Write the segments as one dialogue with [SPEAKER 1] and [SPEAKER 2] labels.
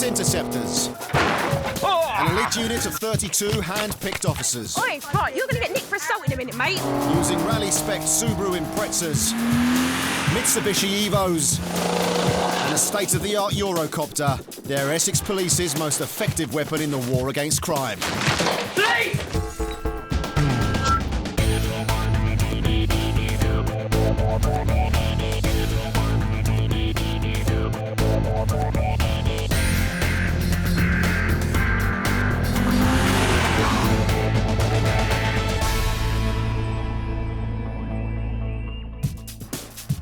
[SPEAKER 1] Interceptors. An elite unit of 32 hand-picked officers.
[SPEAKER 2] Oi, right, you're going to get nicked for assault in a minute, mate.
[SPEAKER 1] Using rally-spec Subaru Imprezas, Mitsubishi Evos, and a state-of-the-art Eurocopter, they're Essex Police's most effective weapon in the war against crime.
[SPEAKER 3] Please!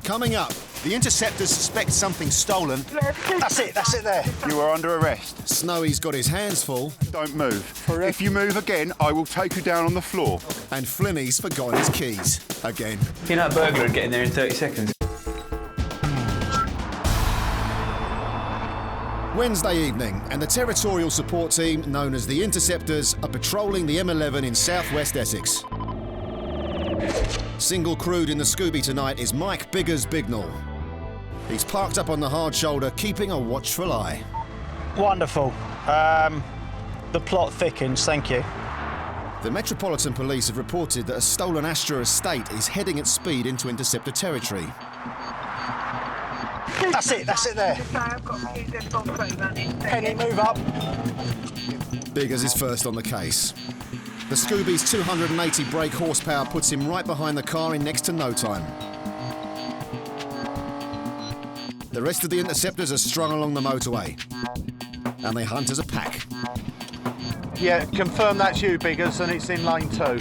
[SPEAKER 1] Coming up, the Interceptors suspect something stolen.
[SPEAKER 4] That's it there.
[SPEAKER 5] You are under arrest.
[SPEAKER 1] Snowy's got his hands full.
[SPEAKER 5] Don't move. If you move again, I will take you down on the floor.
[SPEAKER 1] And Flinny's forgotten his keys. Again.
[SPEAKER 6] You know a burglar would get in there in 30 seconds.
[SPEAKER 1] Wednesday evening, and the territorial support team, known as the Interceptors, are patrolling the M11 in southwest Essex. Single crewed in the Scooby tonight is Mike Biggers Bignall. He's parked up on the hard shoulder, keeping a watchful eye.
[SPEAKER 4] Wonderful. The plot thickens, thank you.
[SPEAKER 1] The Metropolitan Police have reported that a stolen Astra estate is heading at speed into Interceptor territory.
[SPEAKER 4] That's it there. Penny, move up.
[SPEAKER 1] Biggers is first on the case. The Scooby's 280 brake horsepower puts him right behind the car in next to no time. The rest of the Interceptors are strung along the motorway, and they hunt as a pack.
[SPEAKER 7] Yeah, confirm that's you, Biggers, and it's in lane 2.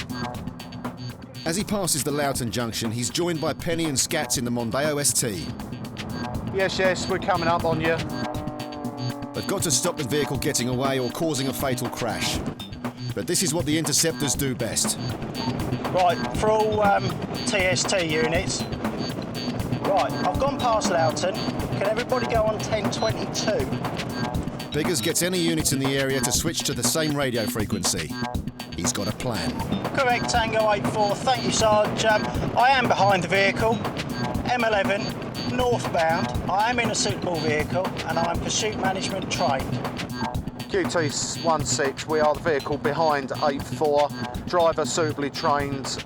[SPEAKER 1] As he passes the Loughton junction, he's joined by Penny and Scats in the Mondeo ST.
[SPEAKER 7] Yes, we're coming up on you.
[SPEAKER 1] They've got to stop the vehicle getting away or causing a fatal crash. But this is what the Interceptors do best.
[SPEAKER 4] Right, for all TST units. Right, I've gone past Loughton. Can everybody go on 1022?
[SPEAKER 1] Biggers gets any units in the area to switch to the same radio frequency. He's got a plan.
[SPEAKER 4] Correct, Tango 84. Thank you, Sarge. I am behind the vehicle. M11, northbound. I am in a suitable vehicle, and I'm pursuit management trained.
[SPEAKER 7] QT16, we are the vehicle behind 84. Driver suitably trained.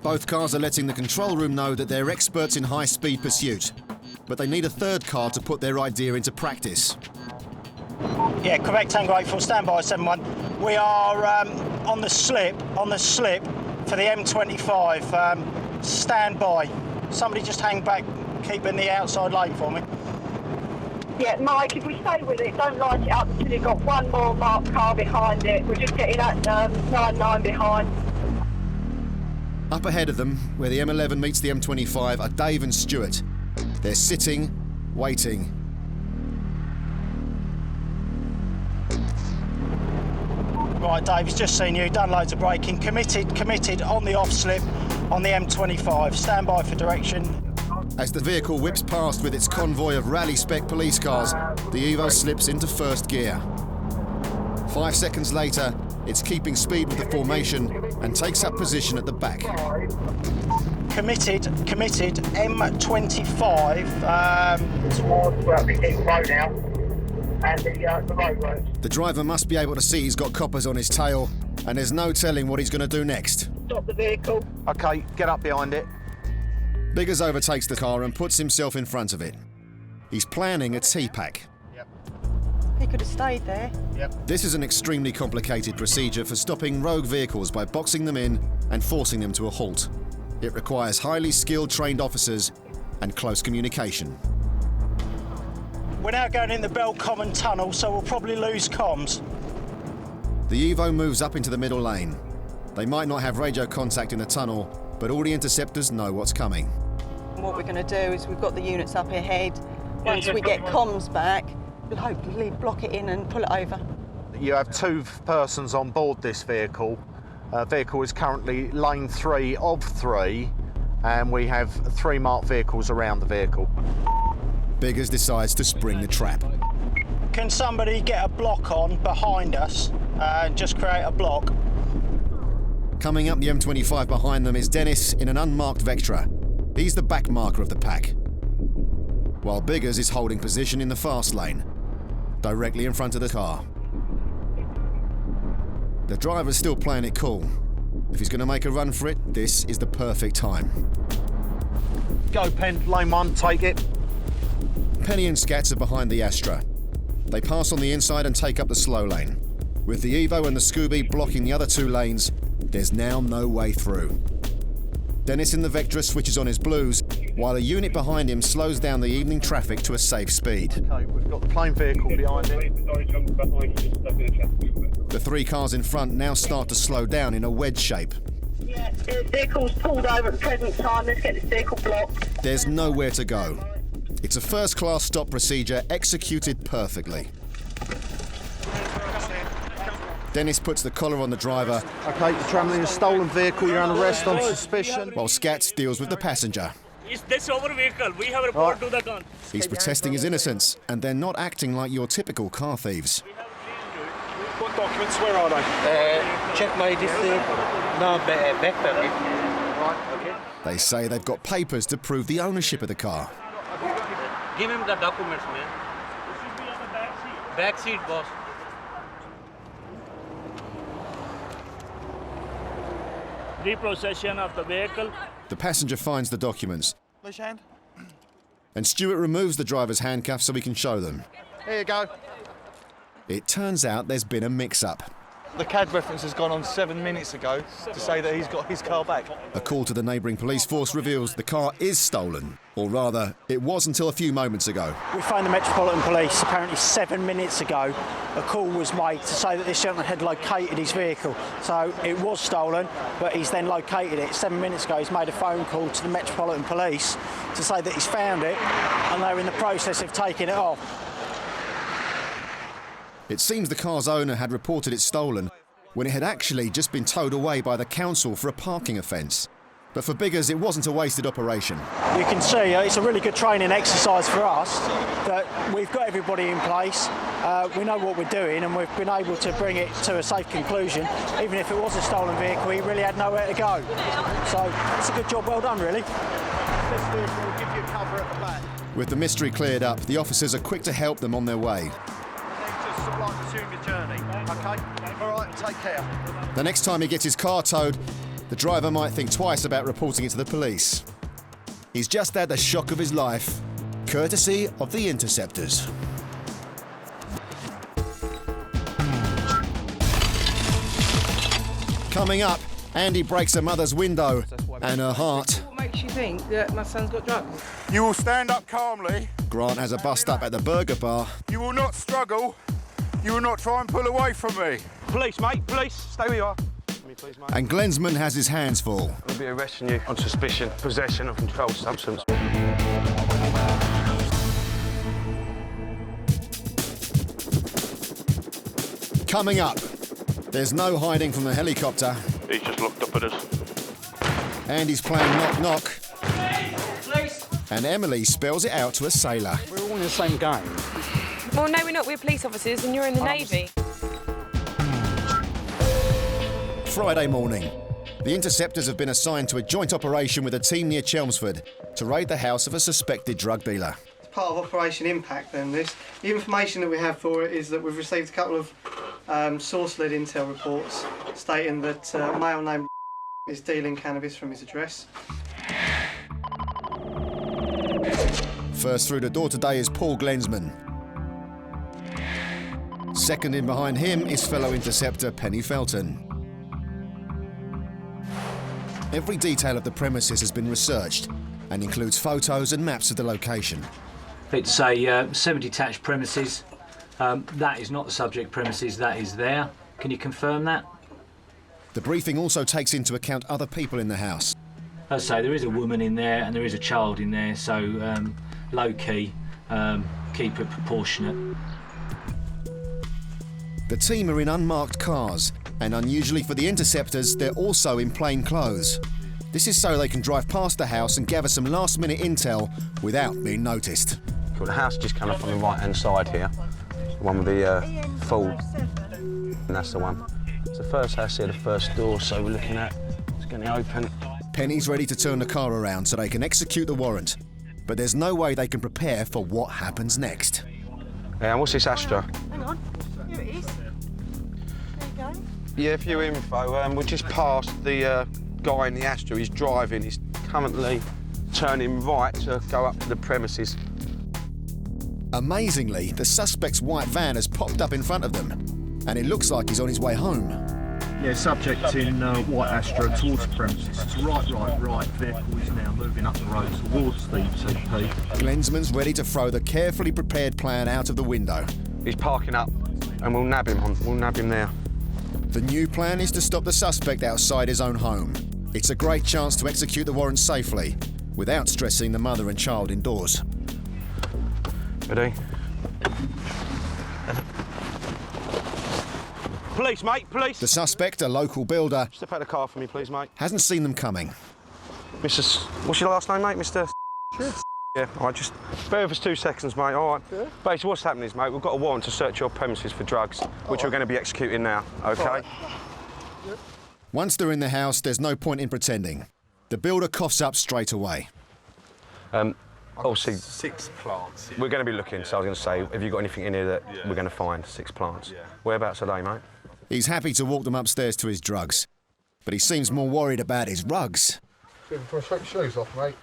[SPEAKER 1] Both cars are letting the control room know that they're experts in high-speed pursuit, but they need a third car to put their idea into practice.
[SPEAKER 4] Yeah, correct, Tango 84, stand by 71. We are on the slip for the M25. Stand by. Somebody just hang back, keeping the outside lane for me.
[SPEAKER 8] Yeah, Mike, if we stay with it, don't light it up until you've got one more marked car behind it. We're just getting that 9-9 behind.
[SPEAKER 1] Up ahead of them, where the M11 meets the M25, are Dave and Stuart. They're sitting, waiting.
[SPEAKER 4] Right, Dave, he's just seen you, done loads of braking. Committed on the off-slip on the M25. Stand by for direction.
[SPEAKER 1] As the vehicle whips past with its convoy of rally-spec police cars, the Evo slips into first gear. 5 seconds later, it's keeping speed with the formation and takes up position at the back.
[SPEAKER 4] Committed, M25.
[SPEAKER 1] The driver must be able to see he's got coppers on his tail, and there's no telling what he's going to do next.
[SPEAKER 8] Stop the vehicle.
[SPEAKER 7] OK, get up behind it.
[SPEAKER 1] Biggers overtakes the car and puts himself in front of it. He's planning a T-pack.
[SPEAKER 7] Yep.
[SPEAKER 2] He could have stayed there.
[SPEAKER 7] Yep.
[SPEAKER 1] This is an extremely complicated procedure for stopping rogue vehicles by boxing them in and forcing them to a halt. It requires highly skilled trained officers and close communication.
[SPEAKER 4] We're now going in the Bell Common Tunnel, so we'll probably lose comms.
[SPEAKER 1] The Evo moves up into the middle lane. They might not have radio contact in the tunnel, but all the Interceptors know what's coming.
[SPEAKER 2] What we're going to do is we've got the units up ahead. Once we get comms back, we'll hopefully block it in and pull it over.
[SPEAKER 7] You have 2 persons on board this vehicle. Vehicle is currently lane 3 of 3, and we have 3 marked vehicles around the vehicle.
[SPEAKER 1] Biggers decides to spring the trap.
[SPEAKER 4] Can somebody get a block on behind us and just create a block?
[SPEAKER 1] Coming up the M25 behind them is Dennis in an unmarked Vectra. He's the back marker of the pack, while Biggers is holding position in the fast lane. directly in front of the car. The driver's still playing it cool. If he's going to make a run for it, this is the perfect time.
[SPEAKER 7] Go, Pen. Lane 1, take it.
[SPEAKER 1] Penny and Scats are behind the Astra. They pass on the inside and take up the slow lane. With the Evo and the Scooby blocking the other 2 lanes, there's now no way through. Dennis in the Vectra switches on his blues, while a unit behind him slows down the evening traffic to a safe speed.
[SPEAKER 7] Okay, we've got the plain vehicle behind it.
[SPEAKER 1] The 3 cars in front now start to slow down in a wedge shape.
[SPEAKER 8] Yeah, the vehicle's pulled over at the present time. Let's get this vehicle blocked.
[SPEAKER 1] There's nowhere to go. It's a first-class stop procedure executed perfectly. Dennis puts the collar on the driver.
[SPEAKER 7] Okay, you're travelling in a stolen vehicle, you're on arrest on suspicion.
[SPEAKER 1] While Scats deals with the passenger.
[SPEAKER 3] Is this our vehicle? We have a report to the gun.
[SPEAKER 1] He's protesting his innocence, and they're not acting like your typical car thieves.
[SPEAKER 3] What documents? Where are they?
[SPEAKER 9] Check my back permit.
[SPEAKER 1] They say they've got papers to prove the ownership of the car.
[SPEAKER 9] Give him the documents, man.
[SPEAKER 3] It should be on the back seat.
[SPEAKER 9] Back seat, boss.
[SPEAKER 3] Repossession of the vehicle.
[SPEAKER 1] The passenger finds the documents.
[SPEAKER 7] Push hand.
[SPEAKER 1] And Stuart removes the driver's handcuffs so he can show them.
[SPEAKER 7] Here you go.
[SPEAKER 1] It turns out there's been a mix-up.
[SPEAKER 10] The CAD reference has gone on 7 minutes ago to say that he's got his car back.
[SPEAKER 1] A call to the neighbouring police force reveals the car is stolen. Or rather, it was until a few moments ago.
[SPEAKER 4] We phoned the Metropolitan Police apparently 7 minutes ago. A call was made to say that this gentleman had located his vehicle. So it was stolen, but he's then located it. 7 minutes ago, he's made a phone call to the Metropolitan Police to say that he's found it, and they're in the process of taking it off.
[SPEAKER 1] It seems the car's owner had reported it stolen when it had actually just been towed away by the council for a parking offence. But for Biggers, it wasn't a wasted operation.
[SPEAKER 4] You can see it's a really good training exercise for us, that we've got everybody in place, we know what we're doing, and we've been able to bring it to a safe conclusion. Even if it was a stolen vehicle, he really had nowhere to go. So it's a good job, well done really.
[SPEAKER 7] This vehicle will give you cover at the back.
[SPEAKER 1] With the mystery cleared up, the officers are quick to help them on their way.
[SPEAKER 7] Just sort of like resume your journey, okay? All right, take care.
[SPEAKER 1] The next time he gets his car towed, the driver might think twice about reporting it to the police. He's just had the shock of his life, courtesy of the Interceptors. Coming up, Andy breaks a mother's window and her heart.
[SPEAKER 11] What makes you think that my son's got drugs?
[SPEAKER 5] You will stand up calmly.
[SPEAKER 1] Grant has a bust up at the burger bar.
[SPEAKER 5] You will not struggle. You will not try and pull away from me.
[SPEAKER 10] Police, mate, police, stay where you are.
[SPEAKER 1] And Glensman has his hands full.
[SPEAKER 10] I'll be arresting you on suspicion, possession of controlled substance.
[SPEAKER 1] Coming up, there's no hiding from the helicopter.
[SPEAKER 5] He's just looked up at us.
[SPEAKER 1] Andy's playing knock-knock. And Emily spells it out to a sailor.
[SPEAKER 4] We're all in the same game.
[SPEAKER 12] Well, no, we're not. We're police officers and you're in the Navy.
[SPEAKER 1] Friday morning. The Interceptors have been assigned to a joint operation with a team near Chelmsford to raid the house of a suspected drug dealer.
[SPEAKER 13] It's part of Operation Impact then, this. The information that we have for it is that we've received a couple of source-led intel reports stating that a male named is dealing cannabis from his address.
[SPEAKER 1] First through the door today is Paul Glensman. Second in behind him is fellow Interceptor Penny Felton. Every detail of the premises has been researched and includes photos and maps of the location.
[SPEAKER 14] It's a semi-detached premises. That is not the subject premises, that is there. Can you confirm that?
[SPEAKER 1] The briefing also takes into account other people in the house.
[SPEAKER 14] As I say, there is a woman in there and there is a child in there, so low-key, keep it proportionate.
[SPEAKER 1] The team are in unmarked cars, and unusually for the Interceptors, they're also in plain clothes. This is so they can drive past the house and gather some last-minute intel without being noticed.
[SPEAKER 10] Well, the house just came up on the right-hand side here. The one with the full, and that's the one. It's the first house here, the first door, so we're looking at, it's going to open.
[SPEAKER 1] Penny's ready to turn the car around so they can execute the warrant, but there's no way they can prepare for what happens next.
[SPEAKER 10] And what's this Astra?
[SPEAKER 2] Hang on. Here it is. There you go.
[SPEAKER 10] Yeah, a few info. We just passed the guy in the Astra. He's driving. He's currently turning right to go up to the premises.
[SPEAKER 1] Amazingly, the suspect's white van has popped up in front of them, and it looks like he's on his way home.
[SPEAKER 15] Yeah, subject in white Astra towards the premises. It's right. Vehicle is now moving up the road towards the TP.
[SPEAKER 1] Glensman's ready to throw the carefully prepared plan out of the window.
[SPEAKER 10] He's parking up, and we'll nab him there.
[SPEAKER 1] The new plan is to stop the suspect outside his own home. It's a great chance to execute the warrant safely, without stressing the mother and child indoors.
[SPEAKER 10] Ready? Police, mate, police!
[SPEAKER 1] The suspect, a local builder,
[SPEAKER 10] step out of the car for me, please, mate.
[SPEAKER 1] Hasn't seen them coming.
[SPEAKER 10] Mr. What's your last name, mate? Mr. Yeah, all right, just bear with us 2 seconds, mate, all right? Yeah. Basically, what's happening is, mate, we've got a warrant to search your premises for drugs, which we're going to be executing now, OK? Right.
[SPEAKER 1] Once they're in the house, there's no point in pretending. The builder coughs up straight away.
[SPEAKER 10] Obviously,
[SPEAKER 16] 6 plants. Yeah.
[SPEAKER 10] We're going to be looking, so I was going to say, have you got anything in here that we're going to find? 6 plants.
[SPEAKER 16] Yeah.
[SPEAKER 10] Whereabouts are they, mate?
[SPEAKER 1] He's happy to walk them upstairs to his drugs, but he seems more worried about his rugs.
[SPEAKER 16] Can I take your shoes off, mate?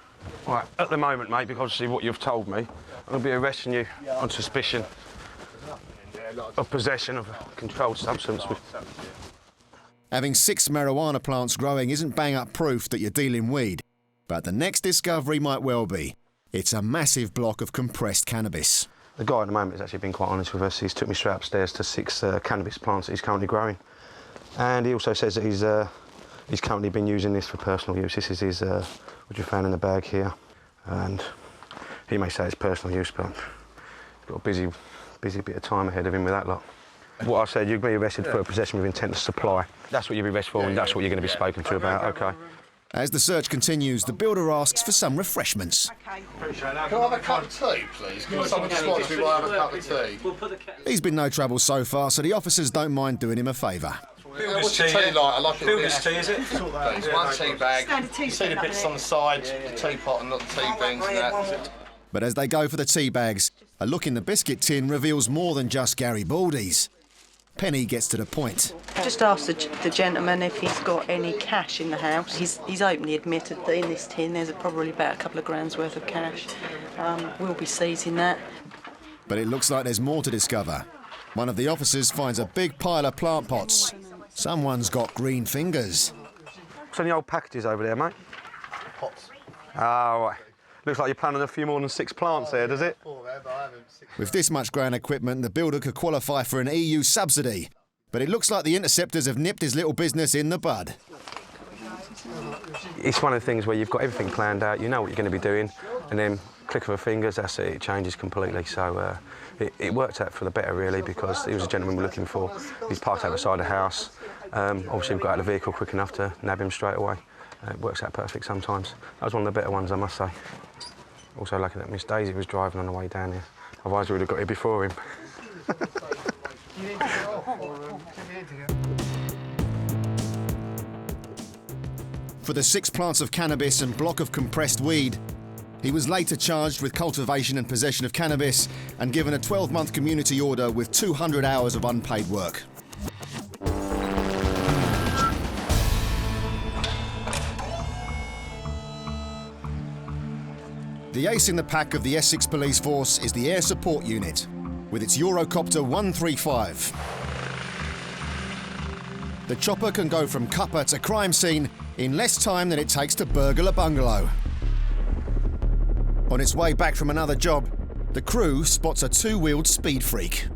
[SPEAKER 10] Right, at the moment, mate, because obviously what you've told me, I'm going to be arresting you on suspicion of possession of a controlled substance.
[SPEAKER 1] Having 6 marijuana plants growing isn't bang-up proof that you're dealing weed, but the next discovery might well be. It's a massive block of compressed cannabis.
[SPEAKER 10] The guy at the moment has actually been quite honest with us. He's took me straight upstairs to 6 cannabis plants that he's currently growing. And he also says that he's currently been using this for personal use. This is his, what you found in the bag here. And he may say it's personal use, but he's got a busy bit of time ahead of him with that lot. What I said, you'd be arrested for a possession with intent to supply. That's what you'll be arrested for, and that's what you're going to be spoken to about, OK?
[SPEAKER 1] As the search continues, the builder asks for some refreshments.
[SPEAKER 16] Can I have a cup of tea, please? Can someone spot me while I have a cup of tea?
[SPEAKER 1] He's been no trouble so far, so the officers don't mind doing him a favour.
[SPEAKER 16] What's your tea like? I like it.
[SPEAKER 9] Builder's tea, is it?
[SPEAKER 16] Please, 1 tea bag. You see the bits on the side, the teapot and not the tea things and that.
[SPEAKER 1] But as they go for the tea bags, a look in the biscuit tin reveals more than just Garibaldi's. Penny gets to the point.
[SPEAKER 2] Just asked the gentleman if he's got any cash in the house. He's openly admitted that in this tin there's probably about a couple of grand's worth of cash. We'll be seizing that.
[SPEAKER 1] But it looks like there's more to discover. One of the officers finds a big pile of plant pots. Someone's got green fingers.
[SPEAKER 10] What's in the old packages over there, mate?
[SPEAKER 16] Pots.
[SPEAKER 10] Oh, right. Looks like you're planting a few more than 6 plants there, does it?
[SPEAKER 1] With this much ground equipment, the builder could qualify for an EU subsidy. But it looks like the Interceptors have nipped his little business in the bud.
[SPEAKER 10] It's one of the things where you've got everything planned out, you know what you're going to be doing, and then click of a fingers, that's it, it changes completely. So it worked out for the better, really, because he was a gentleman we're looking for. He's parked outside the house. Obviously, we've got out of the vehicle quick enough to nab him straight away. It works out perfect sometimes. That was one of the better ones, I must say. Also lucky that Miss Daisy was driving on the way down here. Otherwise, we would have got here before him.
[SPEAKER 1] For the 6 plants of cannabis and block of compressed weed, he was later charged with cultivation and possession of cannabis and given a 12-month community order with 200 hours of unpaid work. The ace in the pack of the Essex Police Force is the Air Support Unit, with its Eurocopter 135. The chopper can go from cuppa to crime scene in less time than it takes to burgle a bungalow. On its way back from another job, the crew spots a 2-wheeled speed freak.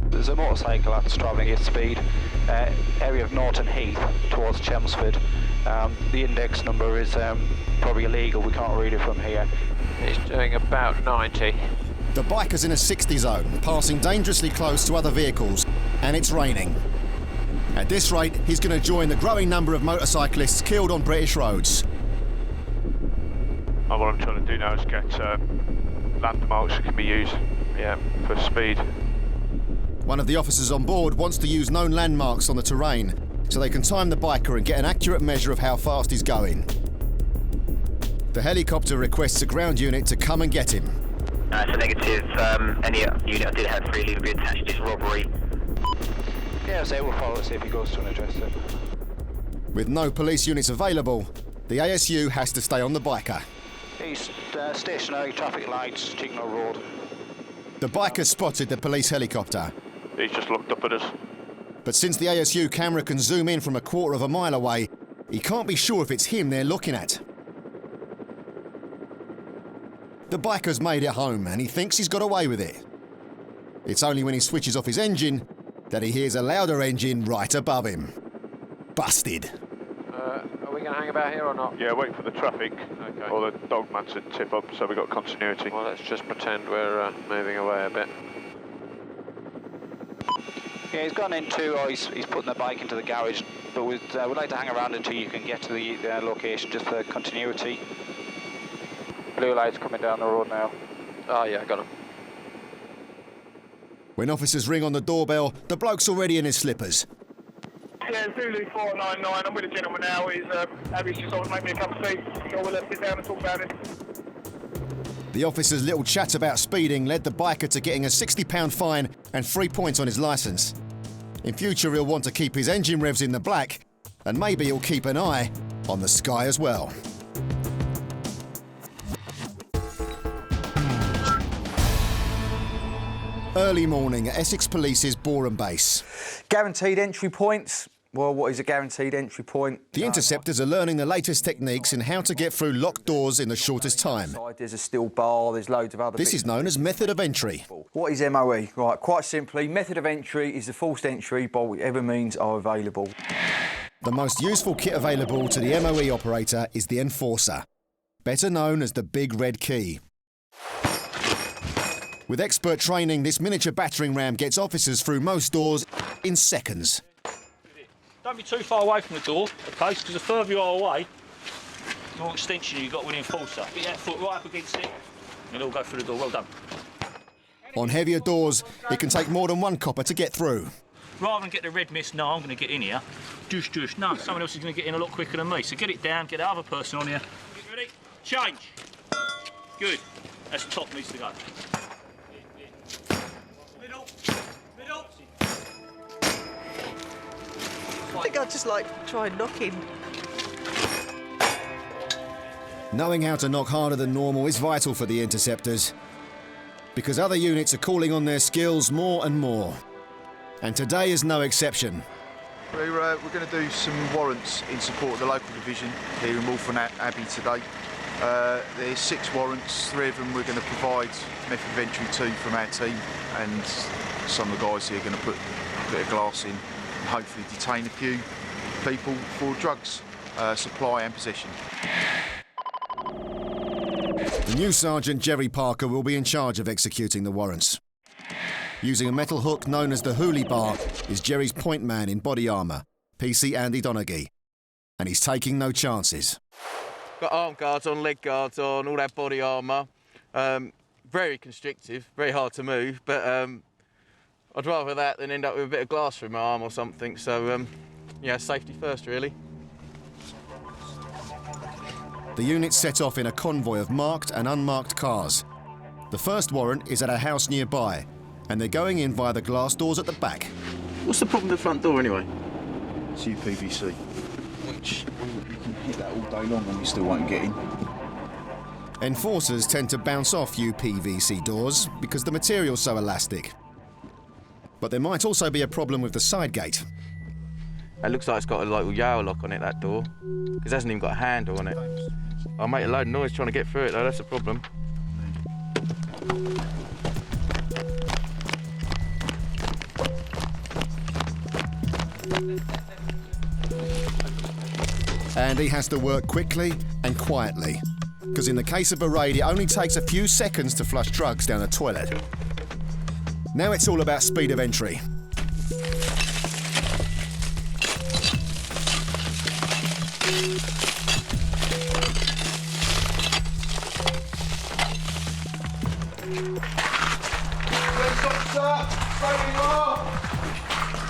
[SPEAKER 17] There's a motorcycle that's travelling at speed, area of Norton Heath towards Chelmsford. The index number is probably illegal, we can't read it from here.
[SPEAKER 18] It's doing about 90.
[SPEAKER 1] The biker's in a 60 zone, passing dangerously close to other vehicles, and it's raining. At this rate, he's going to join the growing number of motorcyclists killed on British roads.
[SPEAKER 19] What I'm trying to do now is get landmarks that can be used for speed.
[SPEAKER 1] One of the officers on board wants to use known landmarks on the terrain so they can time the biker and get an accurate measure of how fast he's going. The helicopter requests a ground unit to come and get him.
[SPEAKER 20] So negative, any unit I did have freely would be attached to this robbery.
[SPEAKER 17] Yeah, so we'll follow it, see if he goes to an address then.
[SPEAKER 1] With no police units available, the ASU has to stay on the biker.
[SPEAKER 17] East, stationary, traffic lights, Chignall Road.
[SPEAKER 1] The biker spotted the police helicopter.
[SPEAKER 19] He's just looked up at us.
[SPEAKER 1] But since the ASU camera can zoom in from a quarter of a mile away, he can't be sure if it's him they're looking at. The biker's made it home and he thinks he's got away with it. It's only when he switches off his engine that he hears a louder engine right above him. Busted.
[SPEAKER 18] Are we going to hang about here or not?
[SPEAKER 19] Yeah, wait for the traffic. Okay. Or the dogman to tip up so we've got continuity.
[SPEAKER 18] Well, let's just pretend we're moving away a bit.
[SPEAKER 17] Yeah, he's gone into, or he's putting the bike into the garage, but we'd like to hang around until you can get to the location, just for continuity. Blue lights coming down the road now.
[SPEAKER 18] Oh yeah, got him.
[SPEAKER 1] When officers ring on the doorbell, the bloke's already in his slippers.
[SPEAKER 21] Yeah, Zulu 499, I'm with a gentleman now, he's Abby's just over to make me a cup of tea, so we'll sit down and talk about it.
[SPEAKER 1] The officer's little chat about speeding led the biker to getting a £60 fine and 3 points on his licence. In future he'll want to keep his engine revs in the black, and maybe he'll keep an eye on the sky as well. Early morning at Essex Police's Boreham Base.
[SPEAKER 22] Guaranteed entry points. Well, what is a guaranteed entry point?
[SPEAKER 1] The Interceptors are learning the latest techniques in how to get through locked doors in the shortest time.
[SPEAKER 22] There's a steel bar, there's loads of other
[SPEAKER 1] This is known as method of entry.
[SPEAKER 22] What is MOE? Right, quite simply, method of entry is the forced entry by whatever means are available.
[SPEAKER 1] The most useful kit available to the MOE operator is the Enforcer, better known as the Big Red Key. With expert training, this miniature battering ram gets officers through most doors in seconds.
[SPEAKER 14] Don't be too far away from the door, okay? Because the further you are away, the more extension you've got with the Enforcer. Get that foot right up against it, and it'll go through the door. Well done.
[SPEAKER 1] On heavier doors, it can take more than one copper to get through.
[SPEAKER 14] Rather than get the red mist, no, I'm going to get in here. Dush, dush. No, someone else is going to get in a lot quicker than me. So get it down, get the other person on here. Get ready? Change. Good. That's the top needs to go.
[SPEAKER 2] I think I'd just like try knocking.
[SPEAKER 1] Knowing how to knock harder than normal is vital for the Interceptors, because other units are calling on their skills more and more. And today is no exception.
[SPEAKER 5] We're going to do some warrants in support of the local division here in Wolf and Abbey today. There's 6 warrants, 3 of them we're going to provide method of entry to from our team, and some of the guys here are going to put a bit of glass in and hopefully detain a few people for drugs supply and possession.
[SPEAKER 1] The new Sergeant Jerry Parker will be in charge of executing the warrants. Using a metal hook known as the Hoolie Bar is Jerry's point man in body armour, PC Andy Donaghy, and he's taking no chances.
[SPEAKER 23] Got arm guards on, leg guards on, all that body armour. Very constrictive, very hard to move, but I'd rather that than end up with a bit of glass through my arm or something, so yeah, safety first really.
[SPEAKER 1] The unit set off in a convoy of marked and unmarked cars. The first warrant is at a house nearby, and they're going in via the glass doors at the back.
[SPEAKER 23] What's the problem with the front door anyway?
[SPEAKER 5] It's UPVC, which you can hit that all day long and you still won't get in.
[SPEAKER 1] Enforcers tend to bounce off UPVC doors because the material's so elastic. But there might also be a problem with the side gate.
[SPEAKER 23] It looks like it's got a little Yale lock on it, that door, because it hasn't even got a handle on it. I'll make a load of noise trying to get through it though, that's the problem.
[SPEAKER 1] And he has to work quickly and quietly, because in the case of a raid, it only takes a few seconds to flush drugs down a toilet. Now it's all about speed of entry.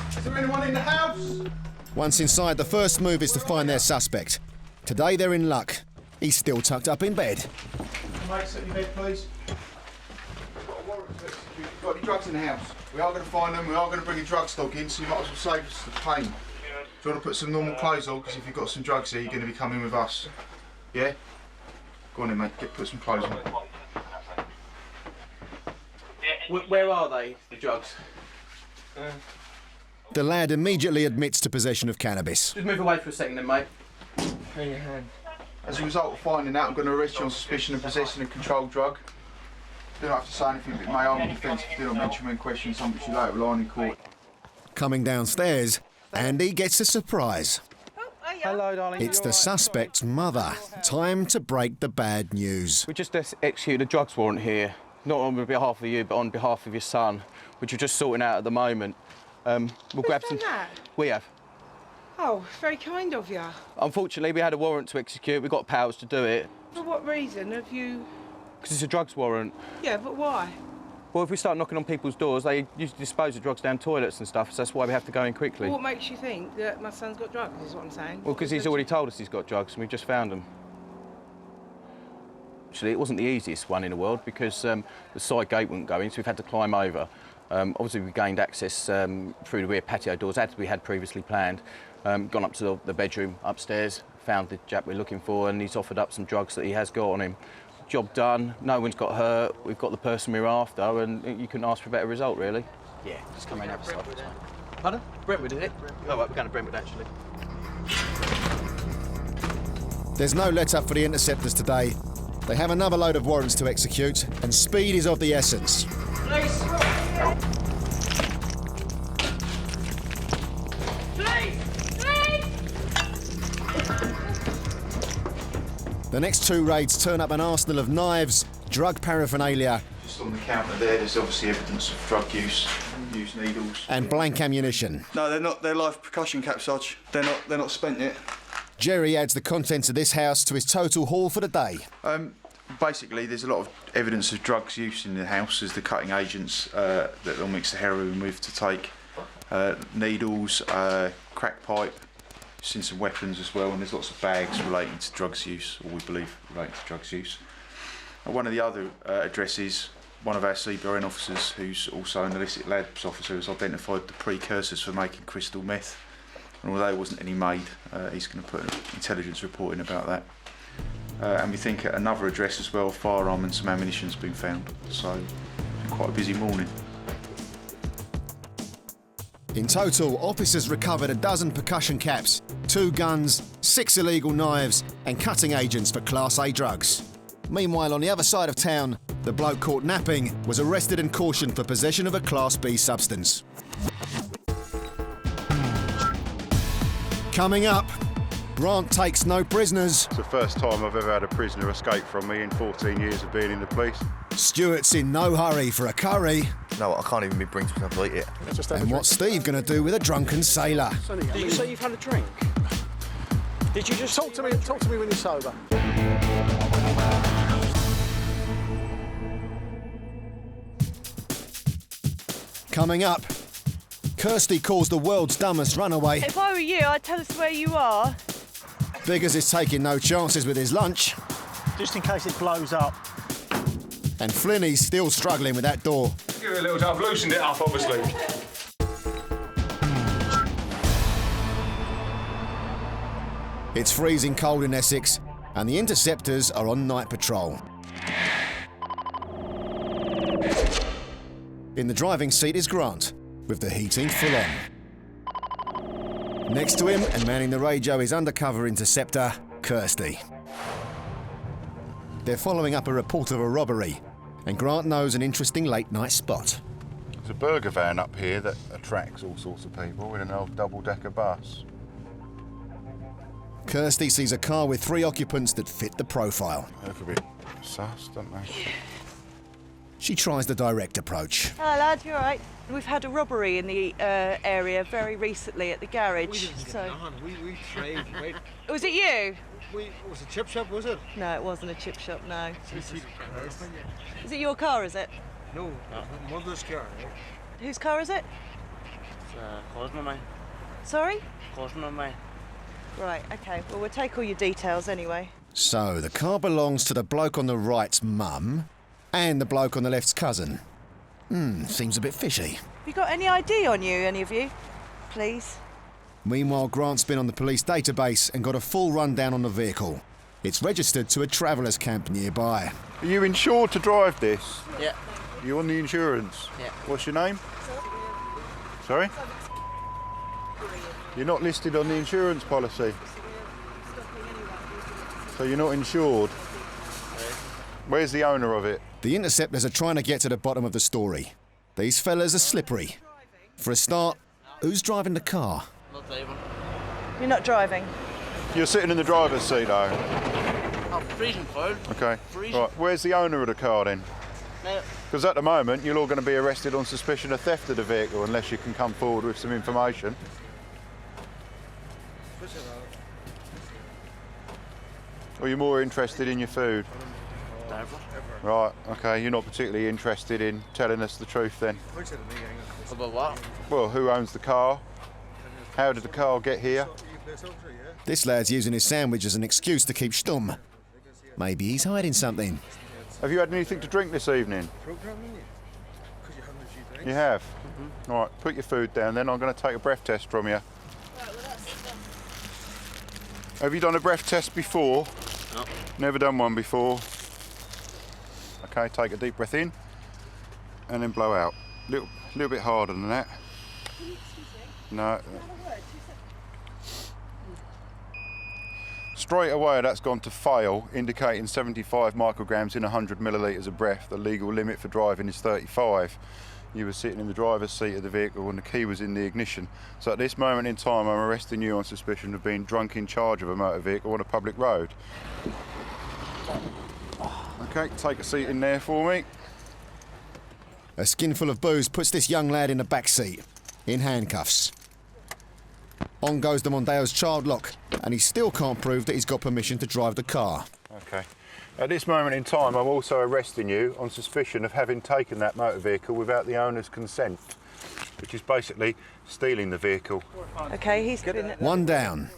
[SPEAKER 5] Is there anyone in the house?
[SPEAKER 1] Once inside, the first move is to find their suspect. Today they're in luck. He's still tucked up in bed.
[SPEAKER 5] Mate, sit in your bed, please. got any drugs in the house? We are going to find them, we are going to bring a drug stock in, so you might as well save us the pain. Do you want to put some normal clothes on? Because if you've got some drugs here, you're going to be coming with us. Yeah? Go on in, mate, put some clothes on.
[SPEAKER 23] Where are they, the drugs?
[SPEAKER 1] The lad immediately admits to possession of cannabis.
[SPEAKER 23] Just move away for a second then, mate.
[SPEAKER 5] As a result of finding that, I'm going to arrest you on suspicion of possessing a controlled drug. You don't have to say anything, but it may harm the defence if you do not mention when questioned, something which you later rely on in court.
[SPEAKER 1] Coming downstairs, Andy gets a surprise.
[SPEAKER 22] Hello, darling.
[SPEAKER 1] It's the suspect's mother. Time to break the bad news.
[SPEAKER 23] We just executed a drugs warrant here, not on behalf of you, but on behalf of your son, which we're just sorting out at the moment. We'll grab some.
[SPEAKER 11] That?
[SPEAKER 23] We have.
[SPEAKER 11] Oh, very kind of you.
[SPEAKER 23] Unfortunately, we had a warrant to execute. We've got powers to do it.
[SPEAKER 11] For what reason have you...
[SPEAKER 23] Because it's a drugs warrant.
[SPEAKER 11] Yeah, but why?
[SPEAKER 23] Well, if we start knocking on people's doors, they usually dispose of drugs down toilets and stuff, so that's why we have to go in quickly.
[SPEAKER 11] What makes you think that my son's got drugs, is what I'm saying?
[SPEAKER 23] Well, because he's already told us he's got drugs and we've just found them. Actually, it wasn't the easiest one in the world because the side gate wouldn't go in, so we've had to climb over. Obviously, we gained access through the rear patio doors, as we had previously planned. Gone up to the bedroom upstairs, found the chap we're looking for, and he's offered up some drugs that he has got on him. Job done, no one's got hurt, we've got the person we're after, and you couldn't ask for a better result, really. Yeah, just come in and have a side. Pardon? Brentwood, is it? Oh, right, we're going to Brentwood, actually.
[SPEAKER 1] There's no let-up for the Interceptors today. They have another load of warrants to execute, and speed is of the essence.
[SPEAKER 11] Police!
[SPEAKER 1] The next two raids turn up an arsenal of knives, drug paraphernalia,
[SPEAKER 5] Just on the counter there's obviously evidence of drug use, used needles.
[SPEAKER 1] and blank ammunition.
[SPEAKER 3] No, they're not. They're live percussion caps, Sarge. They're not spent yet.
[SPEAKER 1] Jerry adds the contents of this house to his total haul for the day.
[SPEAKER 5] Basically, there's a lot of evidence of drugs use in the house as the cutting agents that they'll mix the heroin with to take. Needles, crack pipe, seen some weapons as well, and there's lots of bags relating to drugs use, or we believe relating to drugs use. At one of the other addresses, one of our CBRN officers, who's also an illicit labs officer, has identified the precursors for making crystal meth. And although there wasn't any made, he's going to put an intelligence report in about that. And we think at another address as well, a firearm and some ammunition's been found. So, quite a busy morning.
[SPEAKER 1] In total, officers recovered a dozen percussion caps, 2 guns, 6 illegal knives, and cutting agents for Class A drugs. Meanwhile, on the other side of town, the bloke caught napping was arrested and cautioned for possession of a Class B substance. Coming up, Grant takes no prisoners.
[SPEAKER 6] It's the first time I've ever had a prisoner escape from me in 14 years of being in the police.
[SPEAKER 1] Stuart's in no hurry for a curry.
[SPEAKER 3] No, I can't even be bring myself to eat it.
[SPEAKER 1] And what's Steve going to do with a drunken sailor?
[SPEAKER 8] Did you say you've had a drink? Did you just talk to me when you're sober?
[SPEAKER 1] Coming up, Kirsty calls the world's dumbest runaway.
[SPEAKER 12] If I were you, I'd tell us where you are.
[SPEAKER 1] Biggers is taking no chances with his lunch.
[SPEAKER 4] Just in case it blows up.
[SPEAKER 1] And Flinny's still struggling with that door.
[SPEAKER 19] Give it a little time. I've loosened it up, obviously.
[SPEAKER 1] It's freezing cold in Essex, and the Interceptors are on night patrol. In the driving seat is Grant, with the heating full on. Next to him, and manning the radio, is undercover interceptor, Kirsty. They're following up a report of a robbery, and Grant knows an interesting late-night spot.
[SPEAKER 6] There's a burger van up here that attracts all sorts of people in an old double-decker bus.
[SPEAKER 1] Kirsty sees a car with 3 occupants that fit the profile.
[SPEAKER 6] They look a bit sus, don't they?
[SPEAKER 1] She tries the direct approach.
[SPEAKER 2] Hello, lad, you all right? We've had a robbery in the area very recently at the garage.
[SPEAKER 24] We trade, right?
[SPEAKER 2] Was it you?
[SPEAKER 24] It was a chip shop, was it?
[SPEAKER 2] No, it wasn't a chip shop, no. Is it your car, is it?
[SPEAKER 24] No, mother's car. Right?
[SPEAKER 2] Whose car is it?
[SPEAKER 25] It's cousin of mine.
[SPEAKER 2] Sorry?
[SPEAKER 25] Cousin of mine.
[SPEAKER 2] Right, OK. Well, we'll take all your details anyway.
[SPEAKER 1] So, the car belongs to the bloke on the right's mum and the bloke on the left's cousin. Seems a bit fishy.
[SPEAKER 7] Have you got any ID on you, any of you? Please.
[SPEAKER 1] Meanwhile, Grant's been on the police database and got a full rundown on the vehicle. It's registered to a travellers camp nearby.
[SPEAKER 6] Are you insured to drive this?
[SPEAKER 25] Yeah.
[SPEAKER 6] You on the insurance?
[SPEAKER 25] Yeah.
[SPEAKER 6] What's your name? Sorry? You're not listed on the insurance policy. So you're not insured. Where's the owner of it?
[SPEAKER 1] The Interceptors are trying to get to the bottom of the story. These fellas are slippery. For a start, who's driving the car?
[SPEAKER 25] Not driving.
[SPEAKER 7] You're not driving?
[SPEAKER 6] You're sitting in the driver's seat though.
[SPEAKER 25] I'm freezing cold.
[SPEAKER 6] Okay.
[SPEAKER 25] Freezing.
[SPEAKER 6] Right, where's the owner of the car then?
[SPEAKER 25] No.
[SPEAKER 6] Because at the moment you're all going to be arrested on suspicion of theft of the vehicle unless you can come forward with some information. Or you're more interested in your food? Right, okay, you're not particularly interested in telling us the truth then?
[SPEAKER 23] About what?
[SPEAKER 6] Well, who owns the car? How did the car get here?
[SPEAKER 1] This lad's using his sandwich as an excuse to keep stum. Maybe he's hiding something.
[SPEAKER 6] Have you had anything to drink this evening? You have? All right, put your food down then. I'm going to take a breath test from you. Have you done a breath test before?
[SPEAKER 25] No.
[SPEAKER 6] Never done one before. Okay, take a deep breath in and then blow out. Little bit harder than that. No. Straight away that's gone to fail, indicating 75 micrograms in 100 millilitres of breath. The legal limit for driving is 35. You were sitting in the driver's seat of the vehicle and the key was in the ignition. So at this moment in time I'm arresting you on suspicion of being drunk in charge of a motor vehicle on a public road. Okay, take a seat in there for me.
[SPEAKER 1] A skinful of booze puts this young lad in the back seat, in handcuffs. On goes the Mondeo's child lock, and he still can't prove that he's got permission to drive the car.
[SPEAKER 6] Okay. At this moment in time, I'm also arresting you on suspicion of having taken that motor vehicle without the owner's consent, which is basically stealing the vehicle.
[SPEAKER 7] Okay, he's been...
[SPEAKER 1] One down.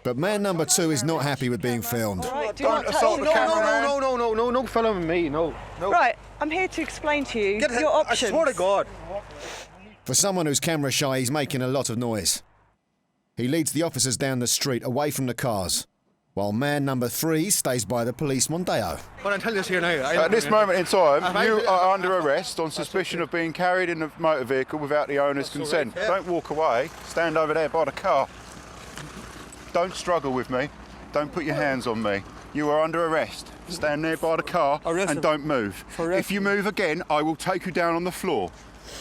[SPEAKER 1] But man number 2 is not happy with being filmed.
[SPEAKER 7] Right,
[SPEAKER 6] Don't assault the cameraman.
[SPEAKER 24] No, follow me, no.
[SPEAKER 7] Right, I'm here to explain to you your options.
[SPEAKER 24] I swear to God.
[SPEAKER 1] For someone who's camera shy, he's making a lot of noise. He leads the officers down the street away from the cars, while man number 3 stays by the police Mondeo.
[SPEAKER 24] But I'm telling you this here now.
[SPEAKER 6] At this moment in time, you are under arrest on suspicion of being carried in a motor vehicle without the owner's consent.
[SPEAKER 24] Right, yeah.
[SPEAKER 6] Don't walk away. Stand over there by the car. Don't struggle with me. Don't put your hands on me. You are under arrest. Stand there by the car and don't move. If you move again, I will take you down on the floor.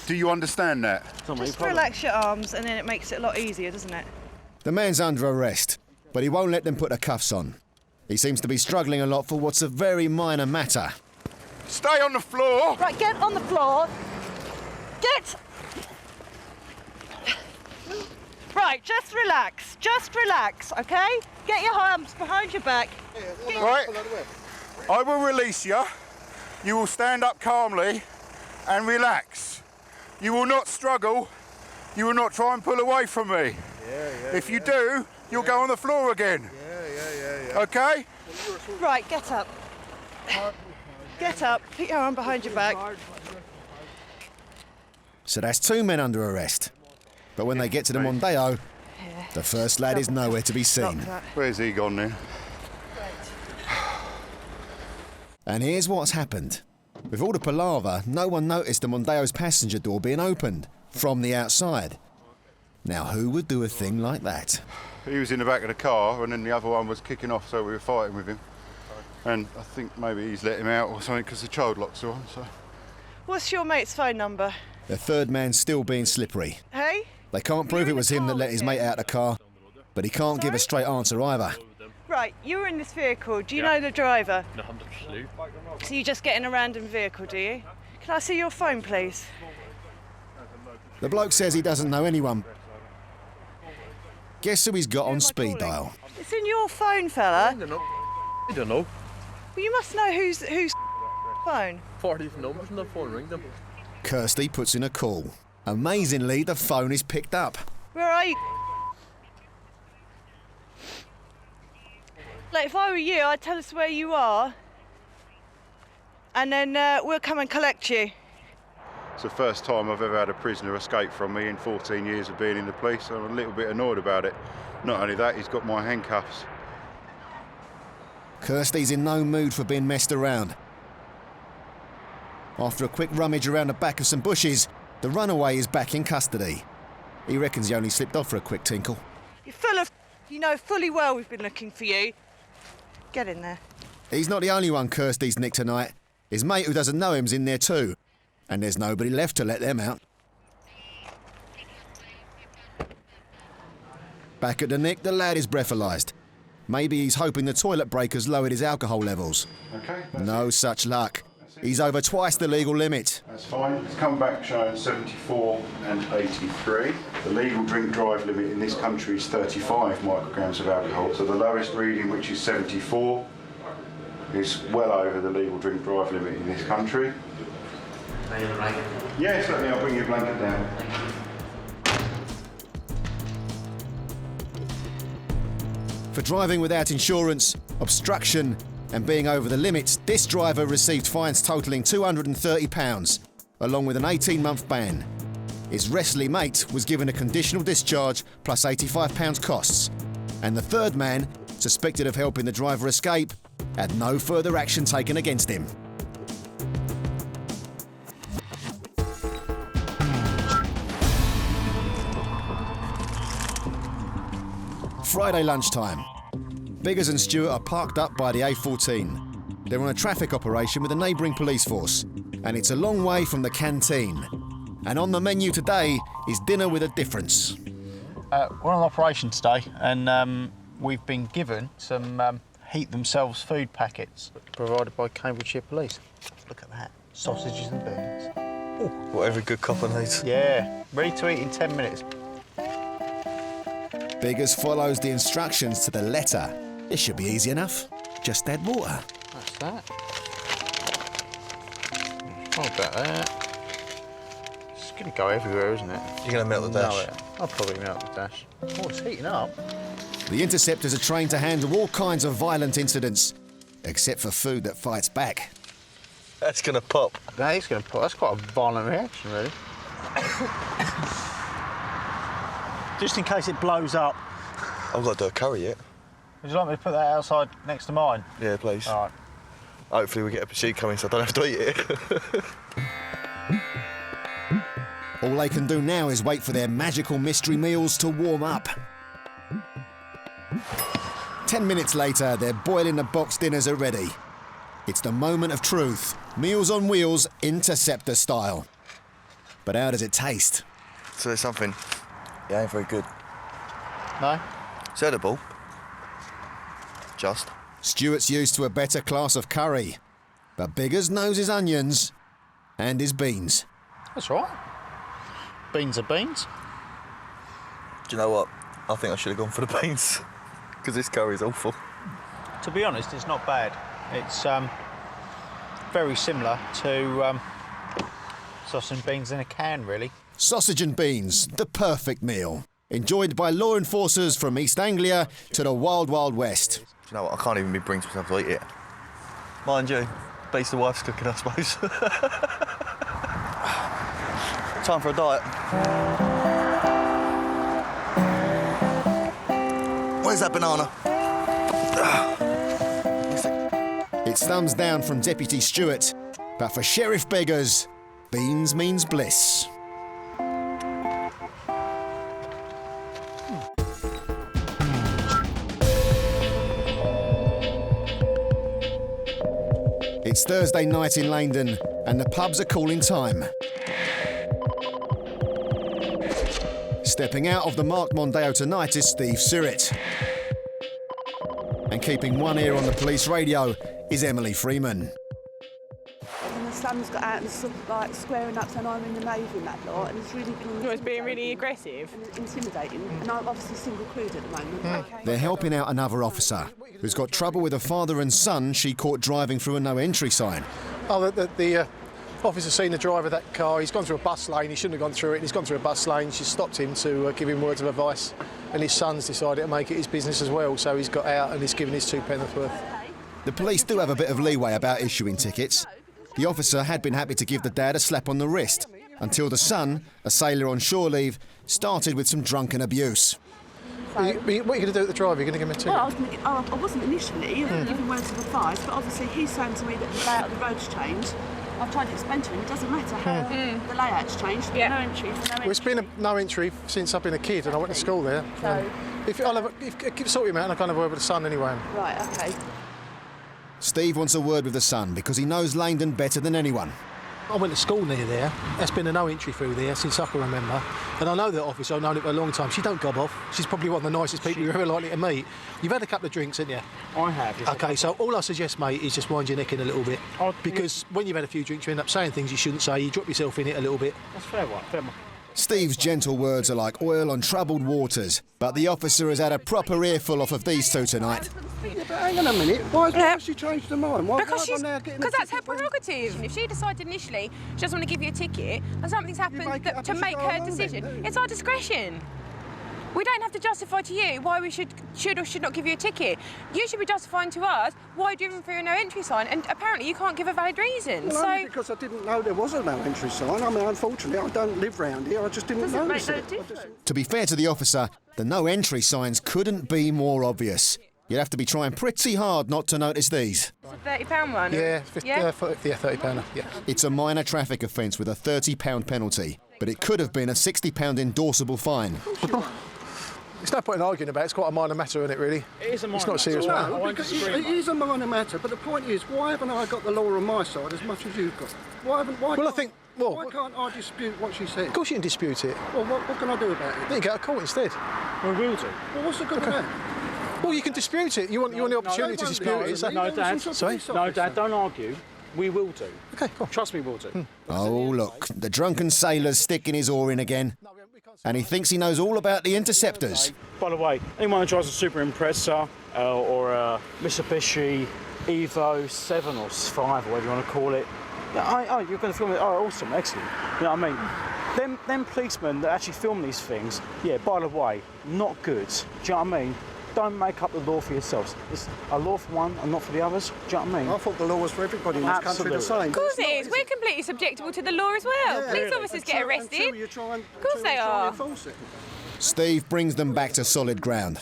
[SPEAKER 6] Do you understand that?
[SPEAKER 7] Just relax your arms and then it makes it a lot easier, doesn't it?
[SPEAKER 1] The man's under arrest, but he won't let them put the cuffs on. He seems to be struggling a lot for what's a very minor matter.
[SPEAKER 6] Stay on the floor!
[SPEAKER 7] Right, get on the floor. Get... Right, just relax, okay? Get your arms behind your back.
[SPEAKER 6] Right, I will release you. You will stand up calmly and relax. You will not struggle. You will not try and pull away from me. If you do, you'll go on the floor again. Okay?
[SPEAKER 7] Right, get up. Get up, put your arm behind your back.
[SPEAKER 1] So that's 2 men under arrest. But when they get to the Mondeo, the first lad is nowhere to be seen.
[SPEAKER 6] Where's he gone then?
[SPEAKER 1] And here's what's happened. With all the palaver, no one noticed the Mondeo's passenger door being opened from the outside. Now, who would do a thing like that?
[SPEAKER 6] He was in the back of the car and then the other one was kicking off, so we were fighting with him. And I think maybe he's let him out or something because the child locks are on, so...
[SPEAKER 7] What's your mate's phone number?
[SPEAKER 1] The third man's still being slippery.
[SPEAKER 7] Hey?
[SPEAKER 1] They can't prove it was him that let his mate out of the car, but he can't give a straight answer either.
[SPEAKER 7] Right, you were in this vehicle. Do you know the driver?
[SPEAKER 9] No, I'm not sure.
[SPEAKER 7] So you just get in a random vehicle, do you? Can I see your phone, please?
[SPEAKER 1] The bloke says he doesn't know anyone. Guess who he's got on speed dial?
[SPEAKER 7] It's in your phone, fella.
[SPEAKER 9] I don't know.
[SPEAKER 7] Well, you must know whose phone.
[SPEAKER 9] 40 numbers on the phone, ring them.
[SPEAKER 1] Kirsty puts in a call. Amazingly, the phone is picked up.
[SPEAKER 7] Where are you? Like, if I were you, I'd tell us where you are, and then we'll come and collect you.
[SPEAKER 6] It's the first time I've ever had a prisoner escape from me in 14 years of being in the police, so I'm a little bit annoyed about it. Not only that, he's got my handcuffs.
[SPEAKER 1] Kirsty's in no mood for being messed around. After a quick rummage around the back of some bushes, the runaway is back in custody. He reckons he only slipped off for a quick tinkle.
[SPEAKER 7] You're full of... You know fully well we've been looking for you. Get in there.
[SPEAKER 1] He's not the only one Kirsty's nicked tonight. His mate who doesn't know him's in there too. And there's nobody left to let them out. Back at the nick, the lad is breathalyzed. Maybe he's hoping the toilet breaker's lowered his alcohol levels.
[SPEAKER 6] Okay.
[SPEAKER 1] No such luck. He's over twice the legal limit.
[SPEAKER 6] That's fine. It's come back showing 74 and 83. The legal drink drive limit in this country is 35 micrograms of alcohol. So the lowest reading, which is 74, is well over the legal drink drive limit in this country. Yes, certainly. I'll bring your blanket down.
[SPEAKER 1] For driving without insurance, obstruction and being over the limits, this driver received fines totalling £230, along with an 18-month ban. His wrestly mate was given a conditional discharge plus £85 costs. And the third man, suspected of helping the driver escape, had no further action taken against him. Friday lunchtime. Biggers and Stewart are parked up by the A14. They're on a traffic operation with a neighbouring police force, and it's a long way from the canteen. And on the menu today is dinner with a difference.
[SPEAKER 4] We're on operation today, and we've been given some heat themselves food packets provided by Cambridgeshire Police. Look at that, sausages and beans.
[SPEAKER 10] Ooh, what every good copper needs.
[SPEAKER 4] Yeah, ready to eat in 10 minutes.
[SPEAKER 1] Biggers follows the instructions to the letter. This should be easy enough. Just add water.
[SPEAKER 4] That's that. Hold about that. It's going to go everywhere, isn't it?
[SPEAKER 10] You're going to melt the dash?
[SPEAKER 4] I'll probably melt the dash. Oh, it's heating up.
[SPEAKER 1] The Interceptors are trained to handle all kinds of violent incidents, except for food that fights back.
[SPEAKER 10] That's going to pop.
[SPEAKER 4] That is going to pop. That's quite a violent reaction, really. Just in case it blows up.
[SPEAKER 10] I've got to do a curry yet.
[SPEAKER 4] Would you like me to put that outside next to mine?
[SPEAKER 10] Yeah, please.
[SPEAKER 4] All right.
[SPEAKER 10] Hopefully we get a pursuit coming so I don't have to eat it.
[SPEAKER 1] All they can do now is wait for their magical mystery meals to warm up. 10 minutes later, their boiling-the-box dinners are ready. It's the moment of truth. Meals on Wheels, Interceptor style. But how does it taste?
[SPEAKER 10] So there's something. Yeah, ain't very good.
[SPEAKER 4] No?
[SPEAKER 10] It's edible. Just.
[SPEAKER 1] Stuart's used to a better class of curry. But Biggers knows his onions and his beans.
[SPEAKER 4] That's right. Beans are beans.
[SPEAKER 10] Do you know what? I think I should have gone for the beans. Because this curry's awful.
[SPEAKER 4] To be honest, it's not bad. It's very similar to sausage and beans in a can, really.
[SPEAKER 1] Sausage and beans, the perfect meal. Enjoyed by law enforcers from East Anglia to the wild, wild west.
[SPEAKER 10] Do you know what? I can't even bring myself to eat it. Mind you, at least the wife's cooking, I suppose. Time for a diet. Where's that banana?
[SPEAKER 1] It's thumbs down from Deputy Stewart, but for Sheriff Biggers, beans means bliss. It's Thursday night in Langdon, and the pubs are calling time. Stepping out of the marked Mondeo tonight is Steve Surratt. And keeping one ear on the police radio is Emily Freeman.
[SPEAKER 13] And the son's got out and sort of like squaring up saying I'm in the Navy and that lot, and it's really been...
[SPEAKER 12] It's being really aggressive.
[SPEAKER 13] And intimidating, and I'm obviously single clued at the moment. Okay.
[SPEAKER 1] They're helping out another officer who's got trouble with a father and son she caught driving through a no entry sign.
[SPEAKER 24] Oh, the officer's seen the driver of that car. He's gone through a bus lane. He shouldn't have gone through it. He's gone through a bus lane. She's stopped him to give him words of advice. And his son's decided to make it his business as well. So he's got out and he's given his £2 worth.
[SPEAKER 1] The police do have a bit of leeway about issuing tickets. The officer had been happy to give the dad a slap on the wrist, until the son, a sailor on shore leave, started with some drunken abuse.
[SPEAKER 24] What are you going to do with the driver? You're going to give him a ticket?
[SPEAKER 13] Well, I wasn't initially. I was giving words of advice, but obviously he's saying to me that the layout of the road's changed. I've tried to explain to him, it doesn't matter how the layout's changed. No entry, no entry.
[SPEAKER 24] Well, it's been no entry since I've been a kid and I went to school there.
[SPEAKER 13] So,
[SPEAKER 24] if sort him out and I kind of word with the son anyway.
[SPEAKER 13] Right, OK.
[SPEAKER 1] Steve wants a word with the son because he knows Langdon better than anyone.
[SPEAKER 24] I went to school near there. There's been a no entry through there since I can remember. And I know that officer, I've known it for a long time. She don't gob off. She's probably one of the nicest people you're ever likely to meet. You've had a couple of drinks, haven't you?
[SPEAKER 4] I have. Yes.
[SPEAKER 24] OK, so all I suggest, mate, is just wind your neck in a little bit. Because when you've had a few drinks, you end up saying things you shouldn't say. You drop yourself in it a little bit.
[SPEAKER 4] That's fair one, fair one.
[SPEAKER 1] Steve's gentle words are like oil on troubled waters, but the officer has had a proper earful off of these two tonight.
[SPEAKER 8] Yeah, but hang on a minute, why has she changed her mind?
[SPEAKER 12] Because that's her prerogative. If she decided initially she doesn't want to give you a ticket and something's happened to make her decision, it's our discretion. We don't have to justify to you why we should or should not give you a ticket. You should be justifying to us why you're driven through a no entry sign, and apparently you can't give a valid reason.
[SPEAKER 8] Well, only because I didn't know there was a no entry sign. I mean, unfortunately, I don't live round here. I just didn't notice it.
[SPEAKER 1] To be fair to the officer, the no entry signs couldn't be more obvious. You'd have to be trying pretty hard not to notice these.
[SPEAKER 12] It's a £30 one?
[SPEAKER 24] Yeah, £30, yeah.
[SPEAKER 1] It's a minor traffic offence with a £30 penalty, but it could have been a £60 endorsable fine.
[SPEAKER 24] It's no point in arguing about it. It's quite a minor matter, isn't it, really?
[SPEAKER 4] It is a minor
[SPEAKER 24] It's not a serious matter.
[SPEAKER 8] No, because it is a minor matter, but the point is, why haven't I got the law on my side as much as you've got? Why can't I dispute what she said?
[SPEAKER 24] Of course you can dispute it.
[SPEAKER 8] Well, what can I do about it?
[SPEAKER 24] Then you go to court instead.
[SPEAKER 4] We will do.
[SPEAKER 8] Well, what's the good of that?
[SPEAKER 24] Well, you can dispute it. You want the opportunity to dispute it.
[SPEAKER 4] No, Dad.
[SPEAKER 24] Sorry?
[SPEAKER 4] No, Dad, don't argue. We will do.
[SPEAKER 24] OK, cool.
[SPEAKER 4] Trust me, we'll do.
[SPEAKER 1] Oh, look, the drunken sailor's sticking his oar in again. And he thinks he knows all about the Interceptors.
[SPEAKER 4] By the way, anyone who drives a Super Impreza or a Mitsubishi Evo 7 or 5 or whatever you want to call it, you're going to film it. Oh, awesome, excellent. You know what I mean? Them policemen that actually film these things, yeah, by the way, not good. Do you know what I mean? Don't make up the law for yourselves. It's a law for one and not for the others. Do you know what I mean?
[SPEAKER 8] I thought the law was for everybody in this country the same.
[SPEAKER 12] Of course it is. We're completely subjectable to the law as well.
[SPEAKER 8] Yeah,
[SPEAKER 12] police officers get arrested. Of course they are.
[SPEAKER 1] Steve brings them back to solid ground.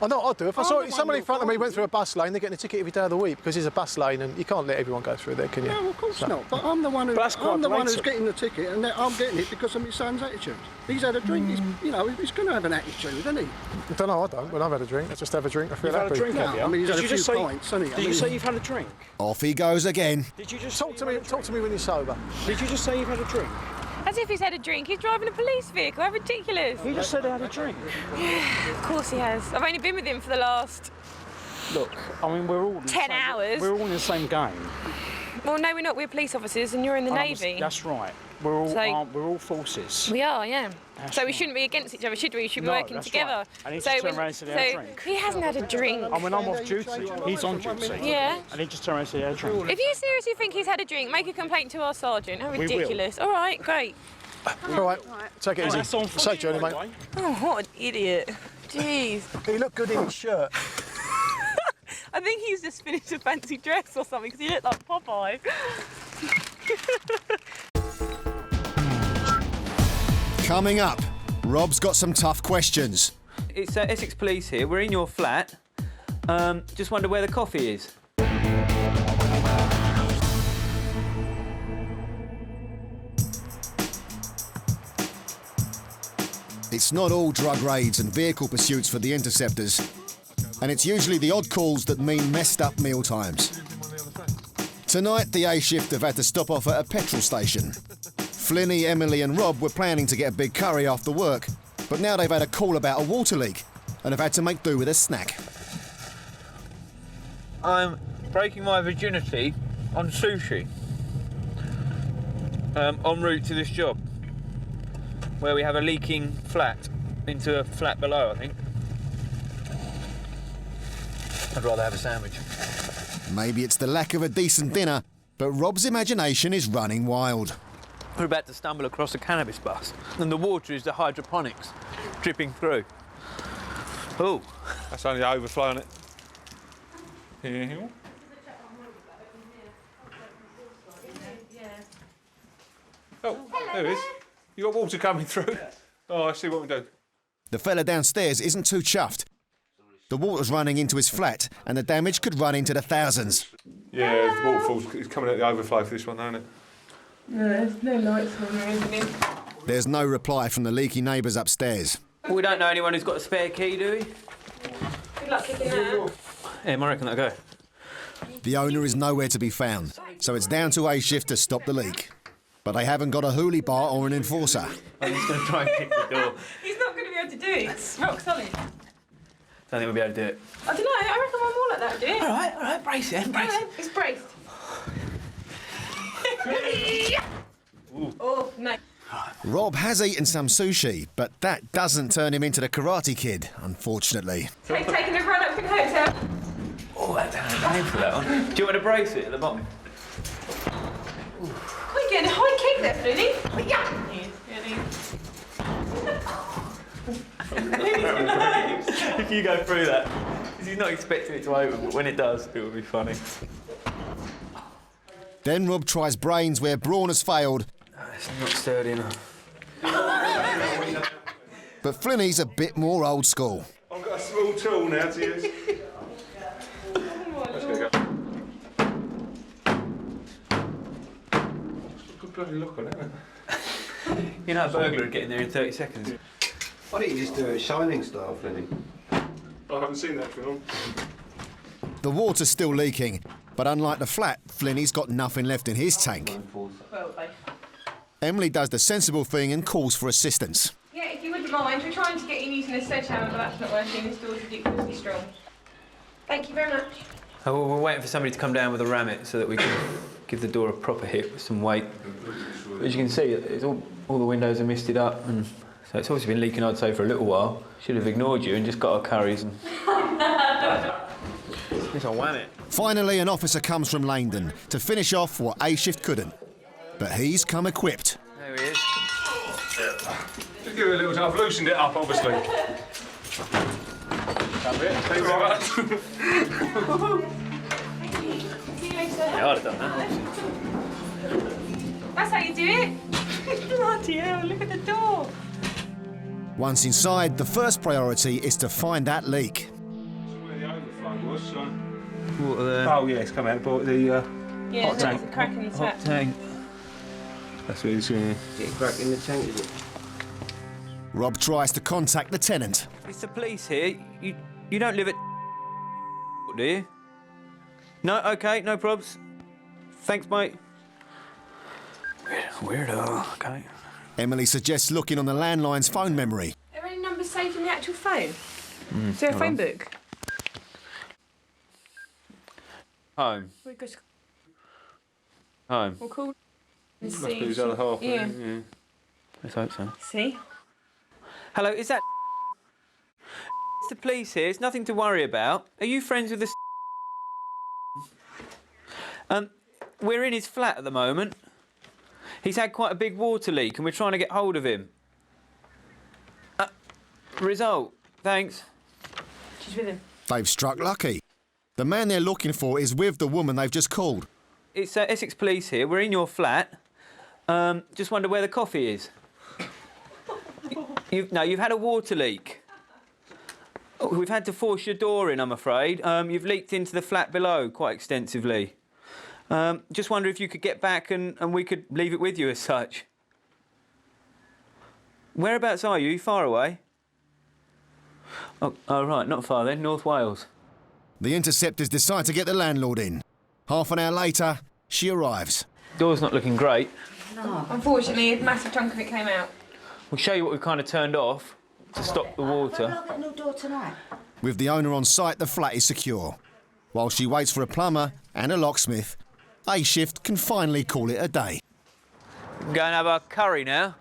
[SPEAKER 24] I know what I'd do. If I saw somebody in front of me went through a bus lane, they're getting a ticket every day of the week because it's a bus lane and you can't let everyone go through there, can you?
[SPEAKER 8] No, of course not. But I'm the one who's getting the ticket, and I'm getting it because of my son's attitude. He's had a drink. He's going to have an attitude, isn't he?
[SPEAKER 24] I don't know. I don't. When I've had a drink, I just have a drink. I feel
[SPEAKER 4] happy.
[SPEAKER 24] You've had a drink,
[SPEAKER 4] have you?
[SPEAKER 8] I mean, he's had a few pints, hasn't he?
[SPEAKER 4] Did you say you've had a drink?
[SPEAKER 1] Off he goes again.
[SPEAKER 24] Did you just talk to me when you're sober?
[SPEAKER 4] Did you just say you've had a drink?
[SPEAKER 12] As if he's had a drink. He's driving a police vehicle. How ridiculous.
[SPEAKER 4] He just said he had a drink.
[SPEAKER 12] Of course he has. I've only been with him for the last...
[SPEAKER 4] Look, I mean, we're all...
[SPEAKER 12] 10 hours.
[SPEAKER 4] We're all in the same game.
[SPEAKER 12] Well, no, we're not. We're police officers and you're in the Navy.
[SPEAKER 4] That's right. We're all forces.
[SPEAKER 12] We are, yeah.
[SPEAKER 4] That's
[SPEAKER 12] so we shouldn't be against each other, should we? We should be working together.
[SPEAKER 4] Right. And he just turned around and said he had a drink.
[SPEAKER 12] He hasn't had a drink.
[SPEAKER 4] And when I'm off duty, he's on duty.
[SPEAKER 12] Yeah.
[SPEAKER 4] And he just turned around and said he had a drink.
[SPEAKER 12] If you seriously think he's had a drink, make a complaint to our sergeant. How ridiculous. All right, great.
[SPEAKER 24] All right, take it easy. Safe journey, mate.
[SPEAKER 12] Oh, what an idiot. Jeez.
[SPEAKER 24] He looked good in his shirt.
[SPEAKER 12] I think he's just finished a fancy dress or something because he looked like Popeye.
[SPEAKER 1] Coming up, Rob's got some tough questions.
[SPEAKER 15] It's Essex Police here. We're in your flat. Just wonder where the coffee is.
[SPEAKER 1] It's not all drug raids and vehicle pursuits for the Interceptors, and it's usually the odd calls that mean messed up meal times. Tonight, the A shift have had to stop off at a petrol station. Flinny, Emily and Rob were planning to get a big curry after work, but now they've had a call about a water leak and have had to make do with a snack.
[SPEAKER 15] I'm breaking my virginity on sushi. En route to this job, where we have a leaking flat into a flat below, I think. I'd rather have a sandwich.
[SPEAKER 1] Maybe it's the lack of a decent dinner, but Rob's imagination is running wild.
[SPEAKER 15] We're about to stumble across a cannabis bus, and the water is the hydroponics dripping through. Oh,
[SPEAKER 16] that's only overflowing it. Here.
[SPEAKER 17] Oh.
[SPEAKER 16] There it is. You got water coming through. Oh, I see what we do.
[SPEAKER 1] The fella downstairs isn't too chuffed. The water's running into his flat and the damage could run into the thousands.
[SPEAKER 16] Yeah, the waterfall's it's coming out the overflow for this one, isn't it?
[SPEAKER 12] No, there's no lights on or anything.
[SPEAKER 1] There's no reply from the leaky neighbours upstairs.
[SPEAKER 15] We don't know anyone who's got a spare key, do we?
[SPEAKER 12] Good luck kicking that out.
[SPEAKER 15] Yeah, I reckon that'll go.
[SPEAKER 1] The owner is nowhere to be found, so it's down to A shift to stop the leak. But they haven't got a hoolie bar or an enforcer.
[SPEAKER 15] I'm just going to try and kick the door.
[SPEAKER 12] He's not going to be able to do it. It's rock solid.
[SPEAKER 15] Don't think we'll be able to do it.
[SPEAKER 12] I don't know. I reckon one more like that would do it.
[SPEAKER 15] All right, brace it, brace it.
[SPEAKER 12] It's braced. Oh, no.
[SPEAKER 1] Rob has eaten some sushi, but that doesn't turn him into the Karate Kid, unfortunately.
[SPEAKER 12] Taking a run up for the hotel.
[SPEAKER 15] Oh, that's painful, that one. Do you want me to brace it at the bottom?
[SPEAKER 12] Quite getting a high kick there, Flinny. Yeah.
[SPEAKER 15] If you go through that, because he's not expecting it to open, but when it does, it will be funny.
[SPEAKER 1] Then Rob tries brains where brawn has failed.
[SPEAKER 15] It's not sturdy enough.
[SPEAKER 1] But Flinny's a bit more old school.
[SPEAKER 16] I've got a small tool now to use. Let's go. Good bloody look on it, isn't it?
[SPEAKER 15] You know a burglar would get in there in 30 seconds.
[SPEAKER 14] Why don't you just do it Shining style, Flinny?
[SPEAKER 16] I haven't seen that film.
[SPEAKER 1] The water's still leaking, but unlike the flat, Flinny's got nothing left in his tank. Emily does the sensible thing and calls for assistance.
[SPEAKER 12] Yeah, if you wouldn't mind, we're trying to get you using a sledgehammer, but that's not working. This door's ridiculously strong. Thank you very much.
[SPEAKER 15] Oh, well, we're waiting for somebody to come down with a rammet so that we can give the door a proper hit with some weight. As you can see, it's all the windows are misted up, and so it's obviously been leaking, I'd say, for a little while. Should have ignored you and just got our curries and... Yes, I'll wham it.
[SPEAKER 1] Finally, an officer comes from Langdon to finish off what A shift couldn't. But he's come equipped.
[SPEAKER 15] There he is.
[SPEAKER 16] Just give it a little... I've loosened it up, obviously. Thank you very much.
[SPEAKER 15] Yeah, I'd have done that.
[SPEAKER 12] That's how you do it. Bloody hell, look at the door.
[SPEAKER 1] Once inside, the first priority is to find that leak.
[SPEAKER 16] Where the overflow was, so...
[SPEAKER 15] Water there.
[SPEAKER 16] Oh, yeah, it's come out, but the hot tank.
[SPEAKER 12] There's a crack in the tap.
[SPEAKER 15] Hot tank.
[SPEAKER 16] That's what it's in.
[SPEAKER 14] Get a crack in the tank, is it?
[SPEAKER 1] Rob tries to contact the tenant.
[SPEAKER 15] It's the police here. You don't live at... do you? No? OK, no probs. Thanks, mate. Weirdo, OK.
[SPEAKER 1] Emily suggests looking on the landline's phone memory.
[SPEAKER 12] Are there any numbers saved in the actual phone? Is there a phone book?
[SPEAKER 15] Home. Home.
[SPEAKER 12] We'll call and
[SPEAKER 16] Must
[SPEAKER 12] see.
[SPEAKER 16] be his other half.
[SPEAKER 12] Yeah.
[SPEAKER 16] Yeah.
[SPEAKER 15] Let's hope so.
[SPEAKER 12] See?
[SPEAKER 15] Hello, is that... It's the police here. It's nothing to worry about. Are you friends with the... We're in his flat at the moment. He's had quite a big water leak and we're trying to get hold of him. Result. Thanks.
[SPEAKER 12] She's with him.
[SPEAKER 1] They've struck lucky. The man they're looking for is with the woman they've just called.
[SPEAKER 15] It's Essex Police here. We're in your flat. Just wonder where the coffee is. You've had a water leak. We've had to force your door in, I'm afraid. You've leaked into the flat below quite extensively. Just wonder if you could get back and we could leave it with you as such. Whereabouts are you? Far away? Oh, right, not far then. North Wales.
[SPEAKER 1] The Interceptors decide to get the landlord in. Half an hour later, she arrives.
[SPEAKER 15] Door's not looking great.
[SPEAKER 12] No. Unfortunately, a massive chunk of it came out.
[SPEAKER 15] We'll show you what we've kind of turned off to stop the water.
[SPEAKER 17] That new door tonight.
[SPEAKER 1] With the owner on site, the flat is secure. While she waits for a plumber and a locksmith, A shift can finally call it a day.
[SPEAKER 15] Go and have our curry now.